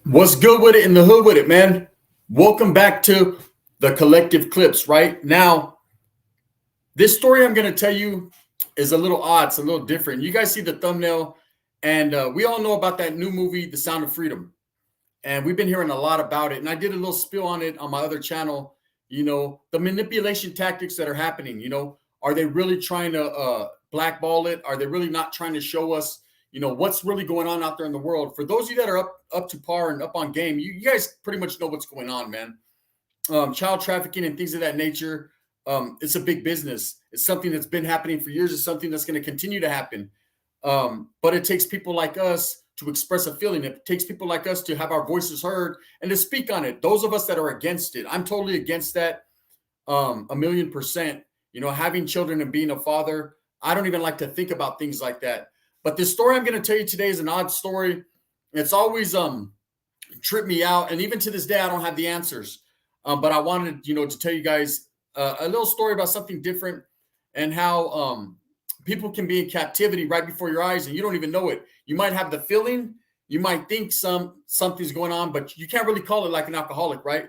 What's good with it in the hood with it, man? Welcome back to the Collective Clips. Right now, this story I'm going to tell you is a little odd. It's a little different. You guys see the thumbnail, and we all know about that new movie, The Sound of Freedom. And we've been hearing a lot about it. And I did a little spill on it on my other channel. The manipulation tactics that are happening. Are they really trying to blackball it? Are they really not trying to show us, what's really going on out there in the world? For those of you that are up to par and up on game, you guys pretty much know what's going on, man. Child trafficking and things of that nature. It's a big business. It's something that's been happening for years. It's something that's going to continue to happen. But it takes people like us to express a feeling. It takes people like us to have our voices heard and to speak on it. Those of us that are against it, I'm totally against that. 1,000,000%. Having children and being a father, I don't even like to think about things like that. But this story I'm going to tell you today is an odd story. It's always tripped me out, and even to this day, I don't have the answers. But I wanted, to tell you guys a little story about something different and how people can be in captivity right before your eyes, and you don't even know it. You might have the feeling, you might think something's going on, but you can't really call it like an alcoholic, right?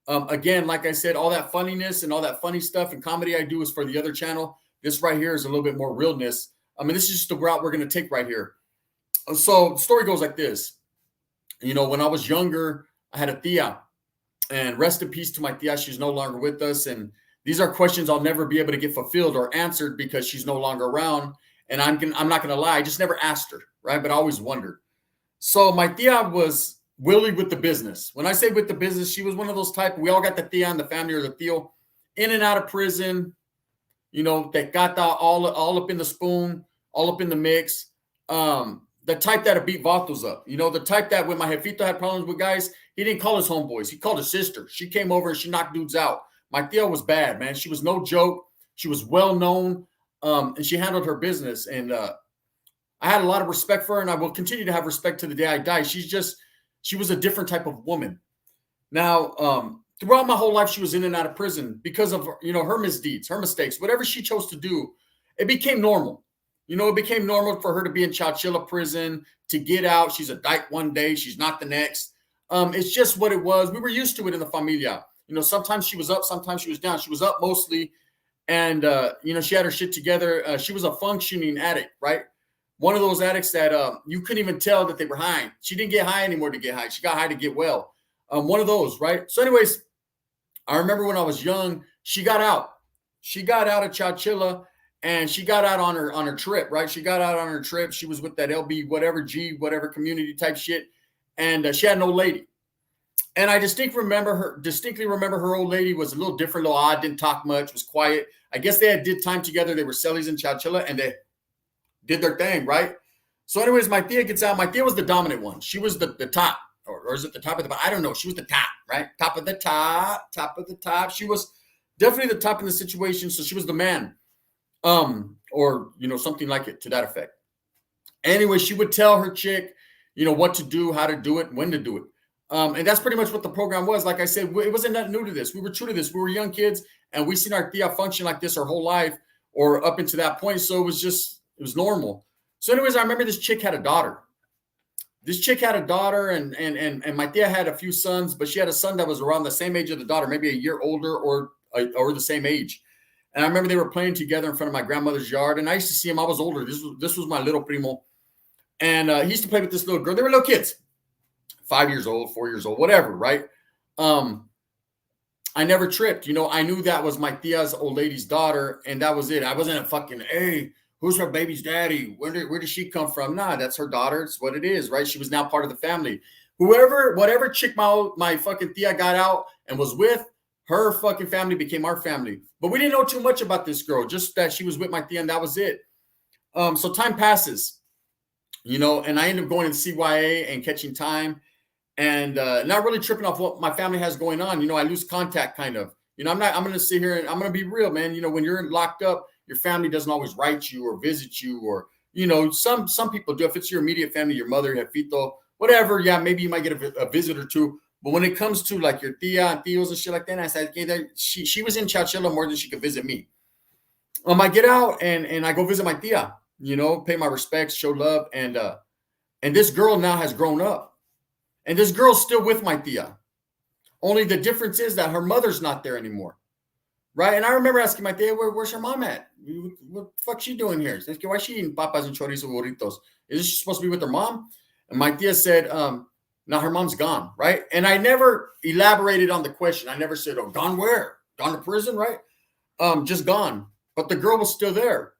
Again, like I said, all that funniness and all that funny stuff and comedy I do is for the other channel. This right here is a little bit more realness. This is just the route we're going to take right here. So the story goes like this. When I was younger, I had a tia, and rest in peace to my tia. She's no longer with us. And these are questions I'll never be able to get fulfilled or answered because she's no longer around. And I'm not going to lie. I just never asked her, right? But I always wondered. So my tia was Willie with the business. When I say with the business, she was one of those type. We all got the tia in the family or the tío in and out of prison. That got all up in the spoon, all up in the mix. The type that'll beat vatos up. The type that when my jefito had problems with guys, he didn't call his homeboys. He called his sister. She came over and she knocked dudes out. My tia was bad, man. She was no joke. She was well known, and she handled her business. And I had a lot of respect for her, and I will continue to have respect to the day I die. She was a different type of woman. Now, throughout my whole life, she was in and out of prison because of her misdeeds, her mistakes, whatever she chose to do. It became normal. It became normal for her to be in Chowchilla prison, to get out. She's a dyke one day, she's not the next. It's just what it was. We were used to it in the familia. Sometimes she was up, sometimes she was down. She was up mostly, and she had her shit together. She was a functioning addict, right? One of those addicts that you couldn't even tell that they were high. She didn't get high anymore to get high. She got high to get well. One of those, right? So anyways, I remember when I was young, she got out. She got out of Chowchilla, and she got out on her trip, right? She got out on her trip. She was with that LB, whatever community type shit. And she had an old lady. And I distinctly remember her old lady was a little different, a little odd, didn't talk much, was quiet. I guess they did time together. They were cellies in Chowchilla, and they did their thing, right? So anyways, my tia gets out. My tia was the dominant one. She was the top. Or is it the top of the, I don't know. She was the top, right? Top of the top. She was definitely the top in the situation. So she was the man. Or something like it to that effect. Anyway, she would tell her chick, what to do, how to do it, when to do it. And that's pretty much what the program was. Like I said, it wasn't that new to this. We were true to this. We were young kids, and we seen our tia function like this our whole life, or up into that point. So it was normal. So anyways, I remember this chick had a daughter. And my tia had a few sons, but she had a son that was around the same age of the daughter, maybe a year older or the same age. And I remember they were playing together in front of my grandmother's yard. And I used to see him. I was older. This was my little primo. And he used to play with this little girl. They were little kids, 5 years old, 4 years old, whatever, right? I never tripped. I knew that was my tia's old lady's daughter, and that was it. I wasn't a fucking, hey, who's her baby's daddy? Where did she come from? Nah, that's her daughter. It's what it is, right? She was now part of the family. Whatever chick my fucking tia got out and was with, her fucking family became our family. But we didn't know too much about this girl, just that she was with my tia, and that was it. So time passes, and I ended up going to CYA and catching time, and not really tripping off what my family has going on. I lose contact kind of. I'm going to sit here and I'm going to be real, man. When you're locked up, your family doesn't always write you or visit you, or, some people do. If it's your immediate family, your mother, jefito, whatever, yeah, maybe you might get a visit or two. But when it comes to like your tia and tios and shit like that, I said, okay, she was in Chowchilla more than she could visit me. I get out and I go visit my tia, pay my respects, show love. And this girl now has grown up. And this girl's still with my tia. Only the difference is that her mother's not there anymore. Right? And I remember asking my tia, where's her mom at? What the fuck's she doing here? Why is she eating papas and chorizo burritos? Is she supposed to be with her mom? And my tia said, no, her mom's gone, right? And I never elaborated on the question. I never said, oh, gone where? Gone to prison, right? Just gone. But the girl was still there.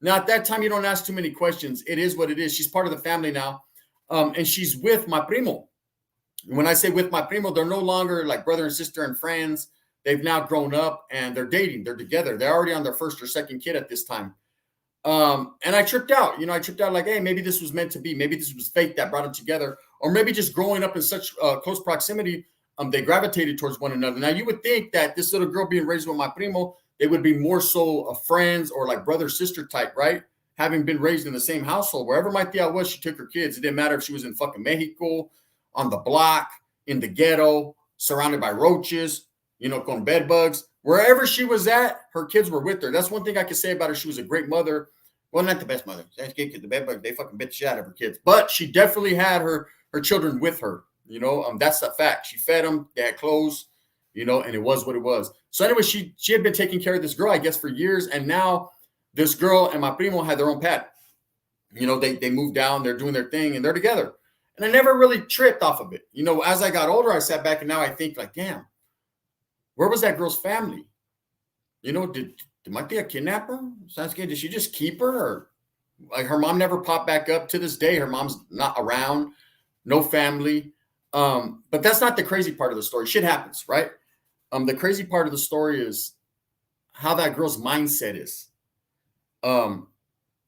Now, at that time, you don't ask too many questions. It is what it is. She's part of the family now. And she's with my primo. And when I say with my primo, they're no longer like brother and sister and friends. They've now grown up and they're dating. They're together. They're already on their first or second kid at this time. And I tripped out. I tripped out like, hey, maybe this was meant to be. Maybe this was fate that brought them together. Or maybe just growing up in such close proximity, they gravitated towards one another. Now, you would think that this little girl being raised with my primo, they would be more so friends or like brother-sister type, right? Having been raised in the same household. Wherever my tia was, she took her kids. It didn't matter if she was in fucking Mexico, on the block, in the ghetto, surrounded by roaches, con bed bugs. Wherever she was at, her kids were with her. That's one thing I can say about her. She was a great mother. Well, not the best mother. The bed bugs, they fucking bit the shit out of her kids. But she definitely had her children with her. That's the fact. She fed them. They had clothes, and it was what it was. So anyway, she had been taking care of this girl, I guess, for years. And now this girl and my primo had their own pet. They moved down. They're doing their thing, and they're together. And I never really tripped off of it. As I got older, I sat back and now I think like, damn, where was that girl's family? Did my tia kidnap her? Sasuke, did she just keep her? Or like her mom never popped back up to this day? Her mom's not around, no family. But that's not the crazy part of the story. Shit happens, right? The crazy part of the story is how that girl's mindset is.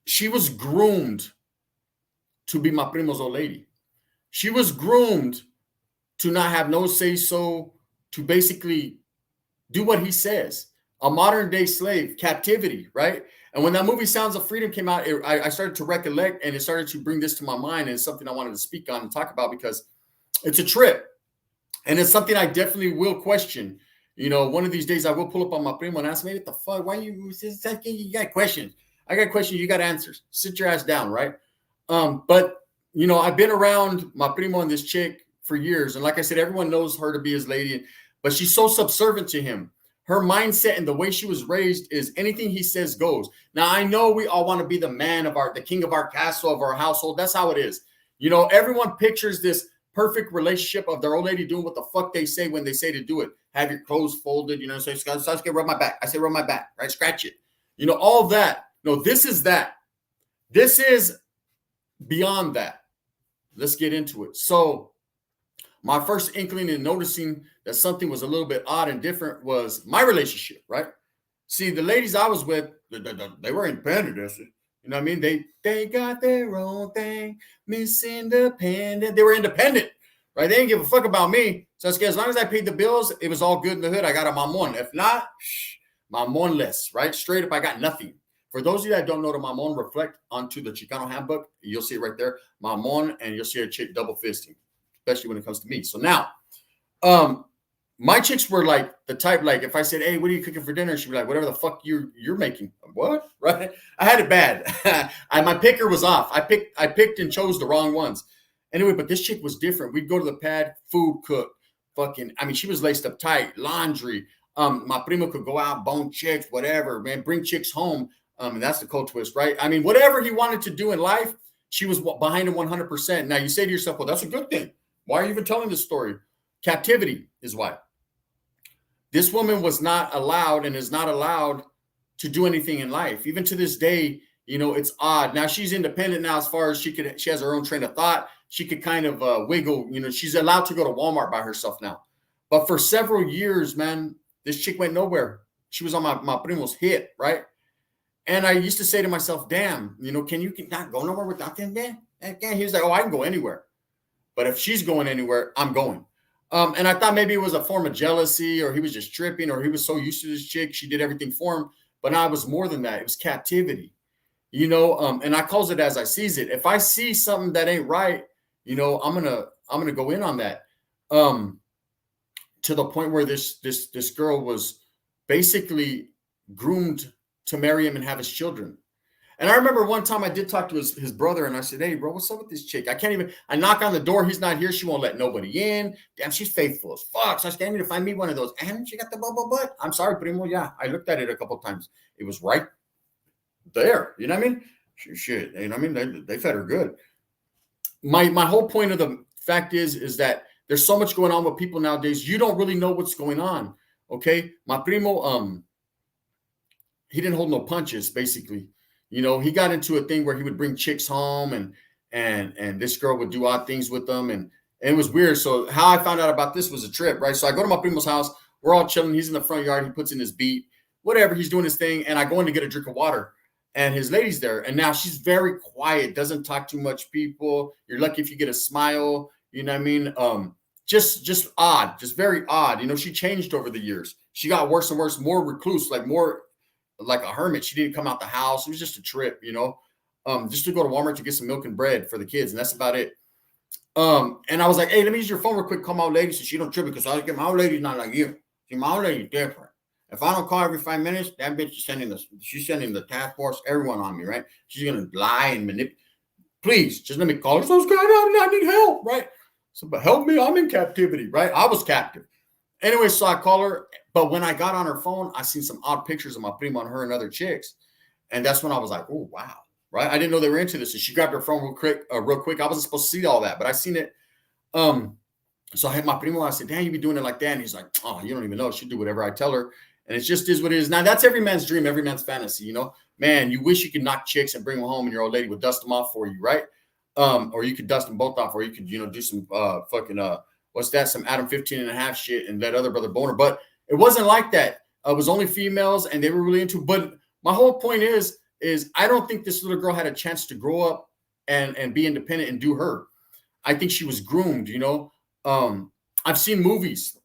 She was groomed to be my primo's old lady. She was groomed to not have no say-so, to basically do what he says. A modern day slave, Captivity, right? And when that movie Sounds of Freedom came out, I started to recollect and it started to bring this to my mind. And it's something I wanted to speak on and talk about because it's a trip. And it's something I definitely will question. One of these days I will pull up on my primo and ask me, what the fuck? Why you got questions? I got questions. You got answers. Sit your ass down, right? But I've been around my primo and this chick for years. And like I said, everyone knows her to be his lady, but she's so subservient to him. Her mindset and the way she was raised is anything he says goes. Now, I know we all want to be the man of the king of our castle, of our household. That's how it is. Everyone pictures this perfect relationship of their old lady doing what the fuck they say when they say to do it. Have your clothes folded, say, Sasuke, rub my back. I say, rub my back, right? Scratch it. All that. No, this is that. This is beyond that. Let's get into it. So my first inkling in noticing that something was a little bit odd and different was my relationship, right? See, the ladies I was with, they were independent. You know what I mean? They got their own thing, Miss Independent. They were independent, right? They didn't give a fuck about me. So as long as I paid the bills, it was all good in the hood. I got a mamon. If not, mamon less, right? Straight up, I got nothing. For those of you that don't know the mamon, reflect onto the Chicano handbook. You'll see it right there, mamon, and you'll see a chick double fisting, especially when it comes to me. So now, my chicks were like the type, like if I said, hey, what are you cooking for dinner? She'd be like, whatever the fuck you're making. What? Right? I had it bad. My picker was off. I picked and chose the wrong ones. Anyway, but this chick was different. We'd go to the pad, food cook, she was laced up tight, laundry. My primo could go out, bone chicks, whatever, man, bring chicks home. And that's the cold twist, right? Whatever he wanted to do in life, she was behind him 100%. Now you say to yourself, well, that's a good thing. Why are you even telling this story? Captivity is why. This woman was not allowed and is not allowed to do anything in life. Even to this day, it's odd. Now she's independent now as far as she has her own train of thought. She could kind of wiggle, she's allowed to go to Walmart by herself now. But for several years, man, this chick went nowhere. She was on my primo's hit, right? And I used to say to myself, damn, can you not go nowhere without them, man? He was like, oh, I can go anywhere. But if she's going anywhere, I'm going. And I thought maybe it was a form of jealousy or he was just tripping or he was so used to this chick. She did everything for him. But now it was more than that. It was captivity, and I calls it as I sees it. If I see something that ain't right, I'm going to go in on that. To the point where this girl was basically groomed to marry him and have his children. And I remember one time I did talk to his brother, and I said, "Hey, bro, what's up with this chick? I can't even." I knock on the door, he's not here. She won't let nobody in. Damn, she's faithful as fuck. So I said, "I need to find me one of those." And she got the bubble butt. I'm sorry, primo. Yeah, I looked at it a couple times. It was right there. You know what I mean? Shit. You know what I mean? They fed her good. My whole point of the fact is that there's so much going on with people nowadays. You don't really know what's going on. Okay, my primo, he didn't hold no punches, basically. You know, he got into a thing where he would bring chicks home, and this girl would do odd things with them, and it was weird. So how I found out about this was a trip, right? So I go to my primo's house, we're all chilling, he's in the front yard, he puts in his beat, whatever, he's doing his thing, and I go in to get a drink of water, and his lady's there, and now she's very quiet, doesn't talk to much people. You're lucky if you get a smile, you know what I mean? Just odd, just very odd. You know, she changed over the years. She got worse and worse, more recluse, like more like a hermit. She didn't come out the house. It was just a trip, you know, just to go to Walmart to get some milk and bread for the kids, and that's about it. And I was like, "Hey, let me use your phone real quick. Call my old lady so she don't trip because I get my old lady's not like you. See, my old lady's different. If I don't call every 5 minutes, that bitch is sending the task force, everyone on me, right? She's gonna lie and manipulate. Please, just let me call her. So I need help, right? So, but help me, I'm in captivity, right? I was captive. Anyway, so I call her, but when I got on her phone, I seen some odd pictures of my prima on her and other chicks, and that's when I was like, "Oh wow!" Right? I didn't know they were into this, and she grabbed her phone real quick. Real quick, I wasn't supposed to see all that, but I seen it. Um, so I had my primo. I said, "Damn, you be doing it like that?" And he's like, "Oh, you don't even know. She do whatever I tell her, and it just is what it is." Now that's every man's dream, every man's fantasy. You know, man, you wish you could knock chicks and bring them home, and your old lady would dust them off for you, right? Or you could dust them both off, or you could, do some fucking what's that? Some Adam 15 and a half shit and let other brother boner. But it wasn't like that. It was only females and they were really into. But my whole point is I don't think this little girl had a chance to grow up and be independent and do her. I think she was groomed, you know. I've seen movies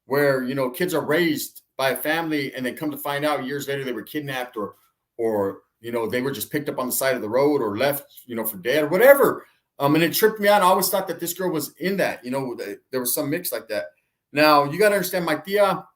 where, kids are raised by a family and then come to find out years later they were kidnapped or they were just picked up on the side of the road or left, for dead or whatever. And it tripped me out. I always thought that this girl was in that, there was some mix like that. Now you got to understand, my tia,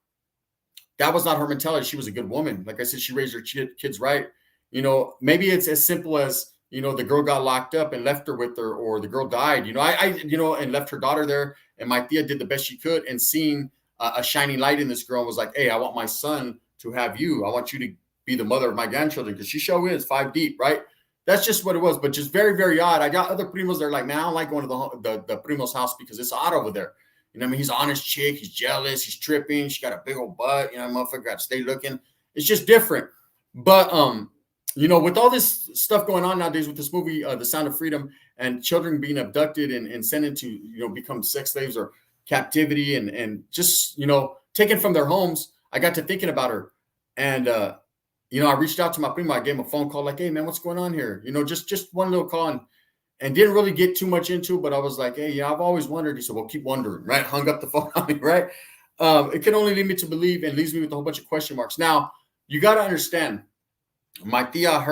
that was not her mentality. She was a good woman. Like I said, she raised her kids right. Maybe it's as simple as, the girl got locked up and left her with her, or the girl died, and left her daughter there. And my tia did the best she could and seen a shining light in this girl and was like, "Hey, I want my son to have you. I want you to be the mother of my grandchildren," because she sure is 5 deep, right? That's just what it was, but just very, very odd. I got other primos that are like, "Man, I don't like going to the primo's house because it's odd over there." I mean, he's on his chick, he's jealous, he's tripping, she got a big old butt, motherfucker got to stay looking. It's just different. But with all this stuff going on nowadays with this movie, The Sound of Freedom, and children being abducted and sent into, become sex slaves or captivity and just, taken from their homes, I got to thinking about her. And, I reached out to my prima. I gave him a phone call like, "Hey, man, what's going on here?" Just one little call and didn't really get too much into it. But I was like, "Hey, yeah, I've always wondered." He said, "Well, keep wondering," right? Hung up the phone on me, right? It can only lead me to believe and leaves me with a whole bunch of question marks. Now, you got to understand, my tia,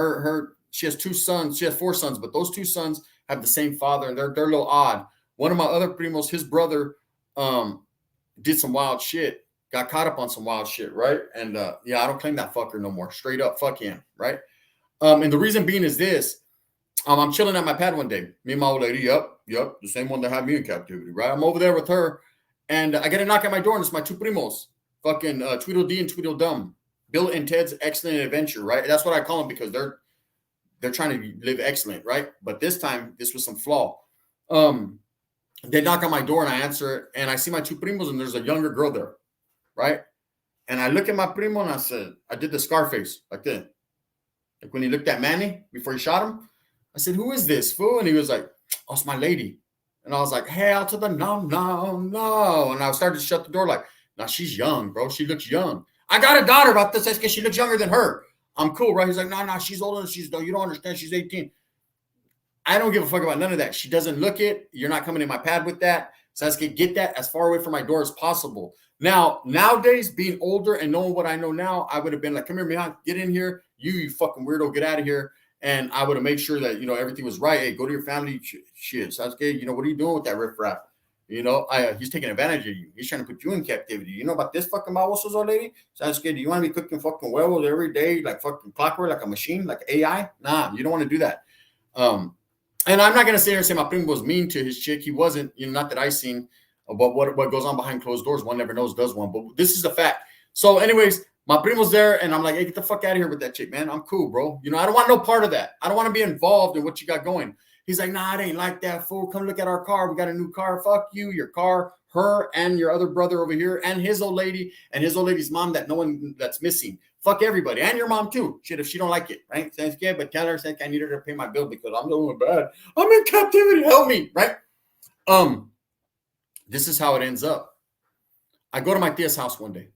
she has 2 sons. She has 4 sons, but those 2 sons have the same father, and they're a little odd. One of my other primos, his brother, did some wild shit, got caught up on some wild shit, right? And I don't claim that fucker no more. Straight up, fuck him, right? And the reason being is this. I'm chilling at my pad one day. Me and my old lady, yep, the same one that had me in captivity, right? I'm over there with her, and I get a knock at my door, and it's my 2 primos, fucking Tweedledee and Tweedledum. Bill and Ted's Excellent Adventure, right? That's what I call them because they're trying to live excellent, right? But this time, this was some flaw. They knock on my door and I answer it, and I see my 2 primos, and there's a younger girl there, right? And I look at my primo and I said, I did the Scarface like this. Like when he looked at Manny before he shot him. I said, "Who is this fool?" And he was like, "Oh, it's my lady." And I was like, "Hell to the no, no, no." And I started to shut the door like, "Now she's young, bro. She looks young. I got a daughter about this because she looks younger than her. I'm cool, right?" He's like, "No, she's older. You don't understand. She's 18. I don't give a fuck about none of that. She doesn't look it. You're not coming in my pad with that. So let's get that as far away from my door as possible." Now, nowadays, being older and knowing what I know now, I would have been like, "Come here, Mihan, get in here. You fucking weirdo, get out of here." And I would have made sure that, everything was right. "Hey, go to your family." Shit, Sasuke, what are you doing with that riffraff? He's taking advantage of you. He's trying to put you in captivity. You know about this fucking babosos, old lady? Sounds good. Do you want to be cooking fucking huevos every day, like fucking clockwork, like a machine, like AI? Nah, you don't want to do that. And I'm not gonna sit here and say my primo was mean to his chick. He wasn't. Not that I seen. But what goes on behind closed doors, one never knows, does one. But this is a fact. So, anyways, my primo's there, and I'm like, hey, get the fuck out of here with that chick, man. I'm cool, bro. I don't want no part of that. I don't want to be involved in what you got going. He's like, nah, it ain't like that, fool. Come look at our car. We got a new car. Fuck you, your car, her, and your other brother over here, and his old lady, and his old lady's mom that no one that's missing. Fuck everybody, and your mom too. Shit, if she don't like it, right? Says, yeah, but tell her, I need her to pay my bill because I'm doing bad. I'm in captivity. Help me, right? This is how it ends up. I go to my tia's house one day,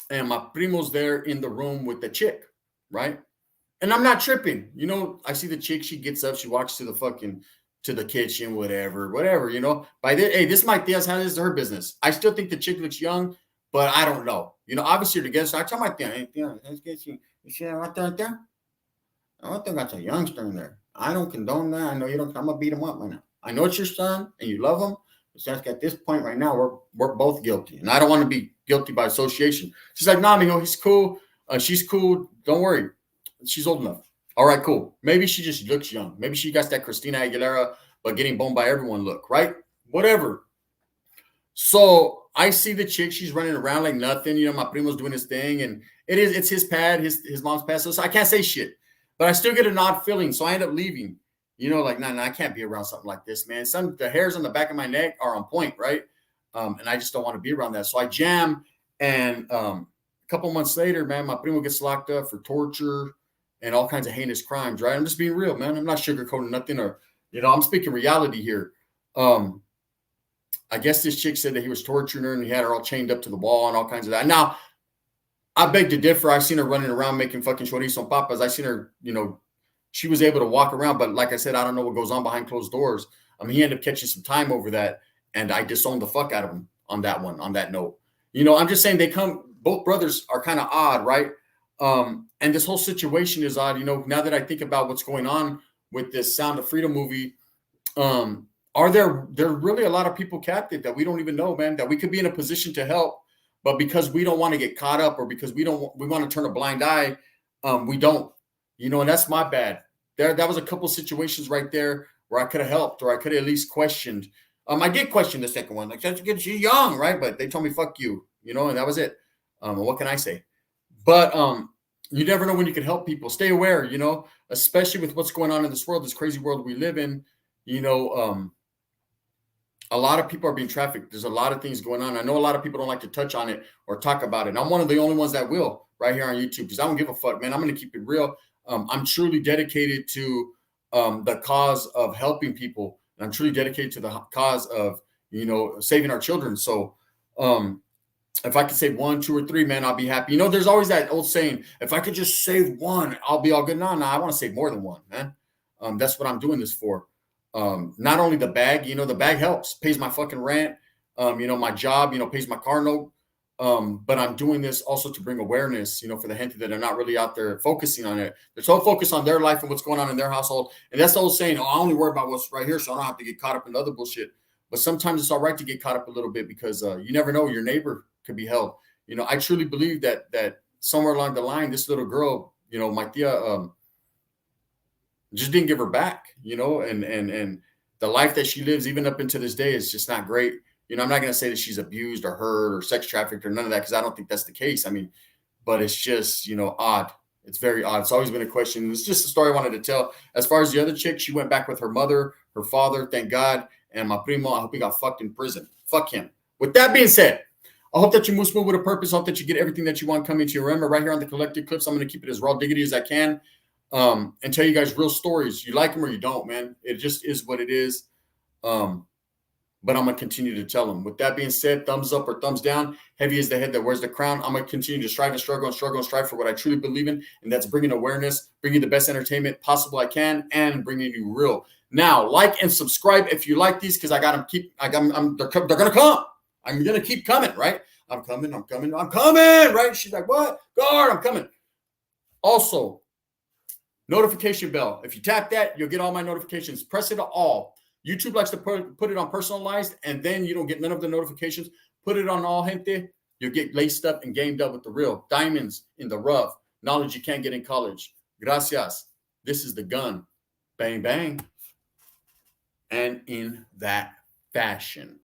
and my primo's there in the room with the chick, right? And I'm not tripping. I see the chick, she gets up, she walks to the kitchen, whatever. By the hey, this is my tia's house, this is her business. I still think the chick looks young, but I don't know. Obviously you're together. So I tell my tia, hey, tia, let's get you see that right there? I think that's a youngster in there. I don't condone that. I know you don't. I'm gonna beat him up right now. I know it's your son and you love him. It's just at this point right now, we're both guilty, and I don't want to be guilty by association. She's like, nah, mijo, he's cool. She's cool. Don't worry. She's old enough. All right, cool. Maybe she just looks young. Maybe she got that Christina Aguilera, but getting boned by everyone look, right? Whatever. So I see the chick. She's running around like nothing. My primo's doing his thing, and it's his pad, his mom's pad. So I can't say shit, but I still get an odd feeling. So I end up leaving. Like, nah, I can't be around something like this, man. The hairs on the back of my neck are on point, right? And I just don't want to be around that. So I jam, and a couple months later, man, my primo gets locked up for torture and all kinds of heinous crimes, right? I'm just being real, man. I'm not sugarcoating nothing, or I'm speaking reality here. I guess this chick said that he was torturing her and he had her all chained up to the wall and all kinds of that. Now, I beg to differ. I seen her running around making fucking chorizo and papas. I seen her, she was able to walk around, but like I said, I don't know what goes on behind closed doors. He ended up catching some time over that, and I disowned the fuck out of him on that one, on that note. I'm just saying both brothers are kind of odd, right? And this whole situation is odd. Now that I think about what's going on with this Sound of Freedom movie, are there really a lot of people captive that we don't even know, man, that we could be in a position to help, but because we don't want to get caught up, or because we want to turn a blind eye, we don't, and that's my bad. That was a couple situations right there where I could have helped, or I could have at least questioned. I did question the second one, like, that's good, she's young, right? But they told me, fuck you, and that was it. What can I say? But you never know when you can help people. Stay aware, especially with what's going on in this world, this crazy world we live in. A lot of people are being trafficked. There's a lot of things going on. I know a lot of people don't like to touch on it or talk about it. I'm one of the only ones that will right here on YouTube, because I don't give a fuck, man. I'm going to keep it real. I'm truly dedicated to the cause of helping people. And I'm truly dedicated to the cause of, saving our children. So if I could save 1, 2, or 3, man, I'll be happy. There's always that old saying, if I could just save one, I'll be all good. No, I want to save more than one, man. That's what I'm doing this for. Not only the bag, the bag helps, pays my fucking rent, my job, pays my car note. But I'm doing this also to bring awareness, for the gente that are not really out there focusing on it. They're so focused on their life and what's going on in their household. And that's the old saying, I only worry about what's right here, so I don't have to get caught up in other bullshit. But sometimes it's all right to get caught up a little bit, because you never know, your neighbor could be held. I truly believe that somewhere along the line, this little girl, my tia, just didn't give her back, and the life that she lives even up into this day is just not great. I'm not going to say that she's abused or hurt or sex trafficked or none of that, because I don't think that's the case. But it's just, odd. It's very odd. It's always been a question. It's just a story I wanted to tell. As far as the other chick, she went back with her mother, her father, thank God. And my primo, I hope he got fucked in prison. Fuck him. With that being said, I hope that you move with a purpose. I hope that you get everything that you want coming to you. Remember, right here on the Collective Clips, I'm going to keep it as raw diggity as I can, and tell you guys real stories. You like them or you don't, man. It just is what it is. But I'm going to continue to tell them. With that being said, thumbs up or thumbs down. Heavy is the head that wears the crown. I'm going to continue to strive and struggle and struggle and strive for what I truly believe in, and that's bringing awareness, bringing the best entertainment possible I can, and bringing you real. Now, like and subscribe if you like these, because I got them. They're going to come. I'm going to keep coming, right? I'm coming, right? She's like, what? Guard, I'm coming. Also, notification bell. If you tap that, you'll get all my notifications. Press it to all. YouTube likes to put it on personalized, and then you don't get none of the notifications. Put it on all gente. You'll get laced up and gamed up with the real diamonds in the rough. Knowledge you can't get in college. Gracias. This is the gun. Bang, bang. And in that fashion.